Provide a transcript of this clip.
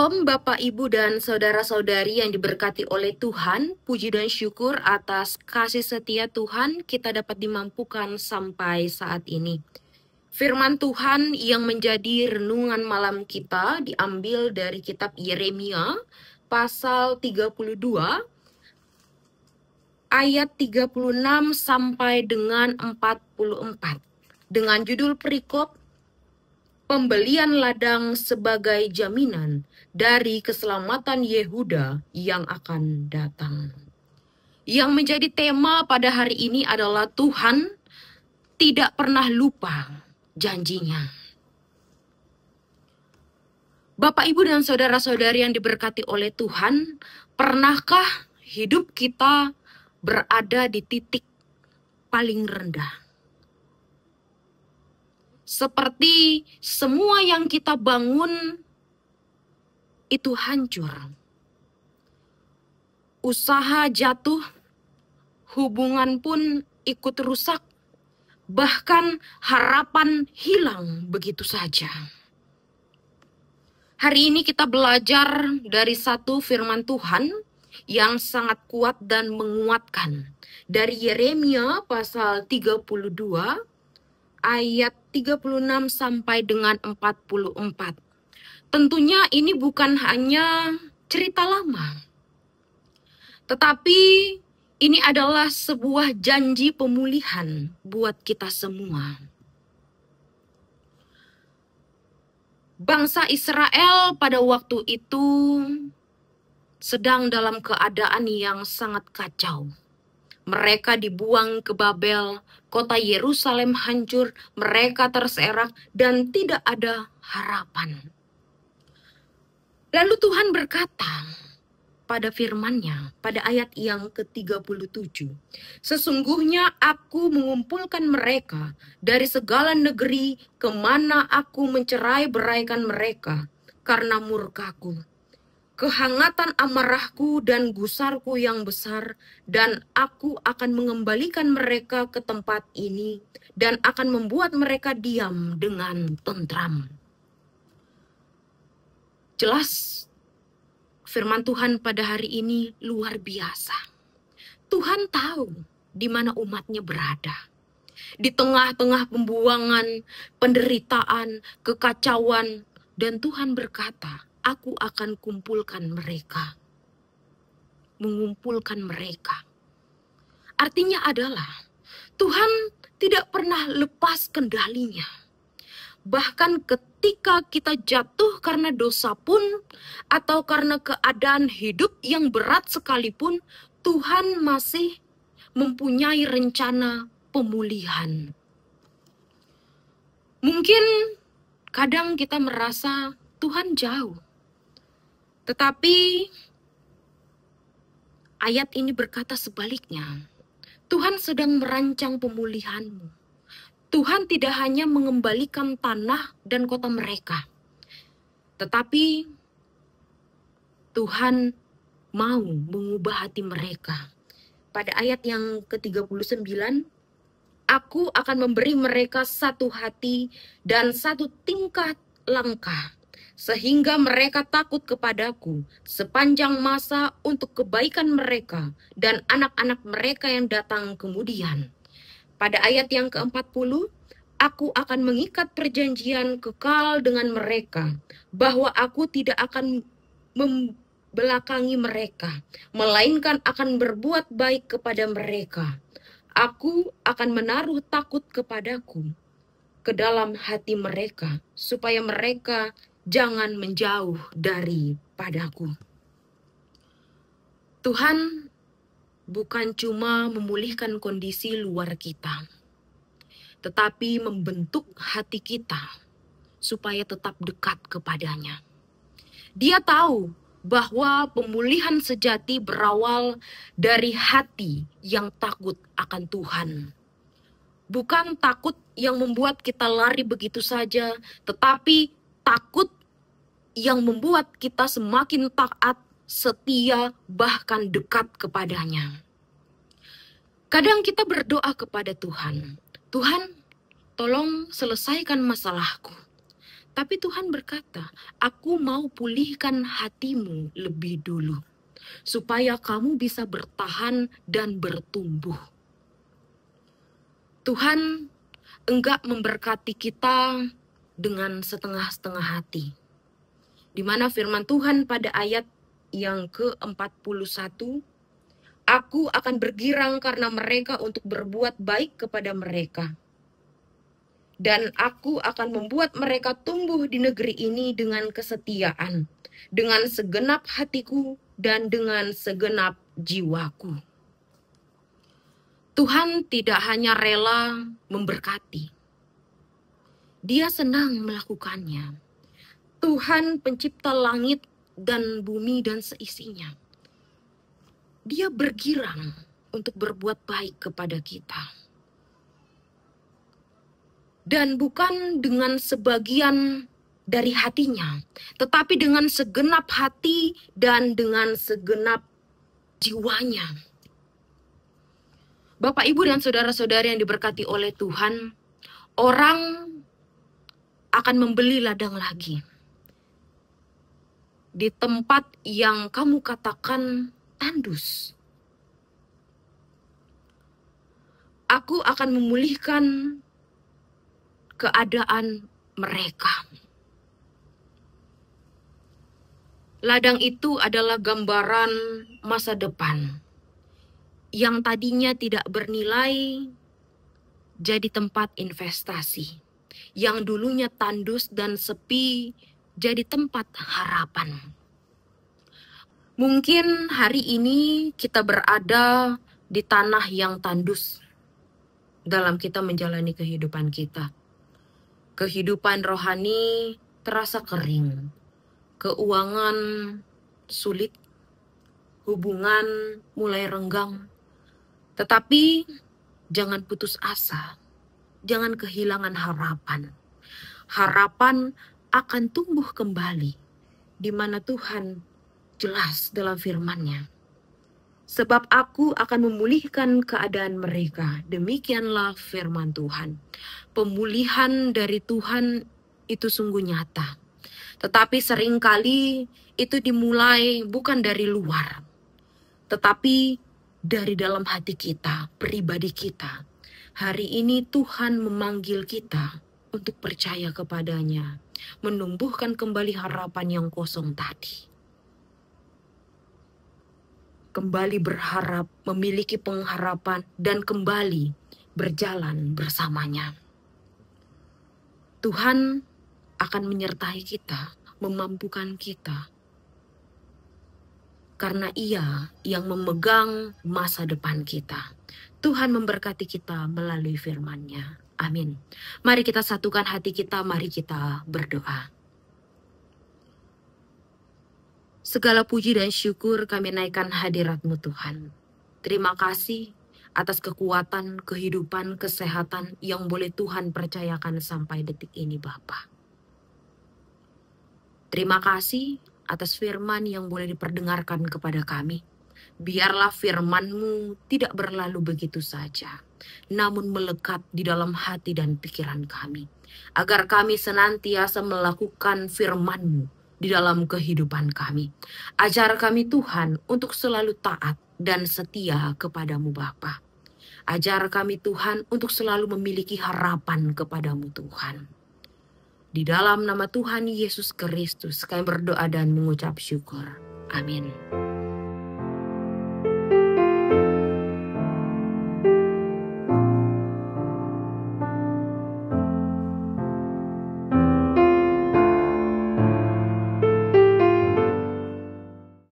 Shalom Bapak, Ibu, dan saudara-saudari yang diberkati oleh Tuhan. Puji dan syukur atas kasih setia Tuhan kita dapat dimampukan sampai saat ini. Firman Tuhan yang menjadi renungan malam kita diambil dari kitab Yeremia pasal 32 ayat 36 sampai dengan 44 dengan judul perikop Pembelian ladang sebagai jaminan dari keselamatan Yehuda yang akan datang. Yang menjadi tema pada hari ini adalah Tuhan tidak pernah lupa janjinya. Bapak, Ibu, dan saudara-saudari yang diberkati oleh Tuhan, pernahkah hidup kita berada di titik paling rendah? Seperti semua yang kita bangun itu hancur. Usaha jatuh, hubungan pun ikut rusak, bahkan harapan hilang begitu saja. Hari ini kita belajar dari satu firman Tuhan yang sangat kuat dan menguatkan. Dari Yeremia pasal 32 ayat 36 sampai dengan 44. Tentunya ini bukan hanya cerita lama, tetapi ini adalah sebuah janji pemulihan buat kita semua. Bangsa Israel pada waktu itu sedang dalam keadaan yang sangat kacau. Mereka dibuang ke Babel, kota Yerusalem hancur, mereka terserak dan tidak ada harapan. Lalu Tuhan berkata pada firman-Nya pada ayat yang ke-37, "Sesungguhnya aku mengumpulkan mereka dari segala negeri kemana aku mencerai-beraikan mereka karena murkaku. Kehangatan amarahku dan gusarku yang besar, dan aku akan mengembalikan mereka ke tempat ini dan akan membuat mereka diam dengan tentram." Jelas, firman Tuhan pada hari ini luar biasa. Tuhan tahu di mana umatnya berada. Di tengah-tengah pembuangan, penderitaan, kekacauan, dan Tuhan berkata, "Aku akan kumpulkan mereka." Mengumpulkan mereka. Artinya adalah Tuhan tidak pernah lepas kendalinya. Bahkan ketika kita jatuh karena dosa pun, atau karena keadaan hidup yang berat sekalipun, Tuhan masih mempunyai rencana pemulihan. Mungkin kadang kita merasa Tuhan jauh. Tetapi ayat ini berkata sebaliknya. Tuhan sedang merancang pemulihanmu. Tuhan tidak hanya mengembalikan tanah dan kota mereka, tetapi Tuhan mau mengubah hati mereka. Pada ayat yang ke-39, "Aku akan memberi mereka satu hati dan satu tingkah langkah, sehingga mereka takut kepadaku sepanjang masa untuk kebaikan mereka dan anak-anak mereka yang datang kemudian." Pada ayat yang ke-40, "Aku akan mengikat perjanjian kekal dengan mereka, bahwa aku tidak akan membelakangi mereka, melainkan akan berbuat baik kepada mereka. Aku akan menaruh takut kepadaku ke dalam hati mereka, supaya mereka jangan menjauh daripadaku." Tuhan bukan cuma memulihkan kondisi luar kita, tetapi membentuk hati kita supaya tetap dekat kepadanya. Dia tahu bahwa pemulihan sejati berawal dari hati yang takut akan Tuhan. Bukan takut yang membuat kita lari begitu saja, tetapi takut yang membuat kita semakin taat, setia, bahkan dekat kepadanya. Kadang kita berdoa kepada Tuhan, "Tuhan, tolong selesaikan masalahku." Tapi Tuhan berkata, aku mau pulihkan hatimu lebih dulu, supaya kamu bisa bertahan dan bertumbuh. Tuhan enggak memberkati kita dengan setengah-setengah hati. Di mana firman Tuhan pada ayat yang ke-41, aku akan bergirang karena mereka untuk berbuat baik kepada mereka. Dan aku akan membuat mereka tumbuh di negeri ini dengan kesetiaan, dengan segenap hatiku dan dengan segenap jiwaku. Tuhan tidak hanya rela memberkati, Dia senang melakukannya. Tuhan pencipta langit dan bumi dan seisinya. Dia bergirang untuk berbuat baik kepada kita. Dan bukan dengan sebagian dari hatinya, tetapi dengan segenap hati dan dengan segenap jiwanya. Bapak, Ibu, dan saudara-saudari yang diberkati oleh Tuhan, orang akan membeli ladang lagi di tempat yang kamu katakan tandus. Aku akan memulihkan keadaan mereka. Ladang itu adalah gambaran masa depan yang tadinya tidak bernilai jadi tempat investasi. Yang dulunya tandus dan sepi jadi tempat harapan. Mungkin hari ini kita berada di tanah yang tandus dalam kita menjalani kehidupan kita. Kehidupan rohani terasa kering, keuangan sulit, hubungan mulai renggang. Tetapi jangan putus asa, jangan kehilangan harapan. Harapan akan tumbuh kembali di mana Tuhan jelas dalam firman-Nya. Sebab aku akan memulihkan keadaan mereka. Demikianlah firman Tuhan. Pemulihan dari Tuhan itu sungguh nyata. Tetapi seringkali itu dimulai bukan dari luar, tetapi dari dalam hati kita, pribadi kita. Hari ini Tuhan memanggil kita untuk percaya kepadanya, menumbuhkan kembali harapan yang kosong tadi. Kembali berharap, memiliki pengharapan, dan kembali berjalan bersamanya. Tuhan akan menyertai kita, memampukan kita. Karena Ia yang memegang masa depan kita. Tuhan memberkati kita melalui firman-Nya. Amin. Mari kita satukan hati kita, mari kita berdoa. Segala puji dan syukur kami naikkan hadirat-Mu Tuhan. Terima kasih atas kekuatan, kehidupan, kesehatan yang boleh Tuhan percayakan sampai detik ini Bapa. Terima kasih atas firman yang boleh diperdengarkan kepada kami. Biarlah firman-Mu tidak berlalu begitu saja, namun melekat di dalam hati dan pikiran kami. Agar kami senantiasa melakukan firman-Mu di dalam kehidupan kami. Ajar kami Tuhan untuk selalu taat dan setia kepadamu Bapa. Ajar kami Tuhan untuk selalu memiliki harapan kepadamu Tuhan. Di dalam nama Tuhan Yesus Kristus kami berdoa dan mengucap syukur. Amin.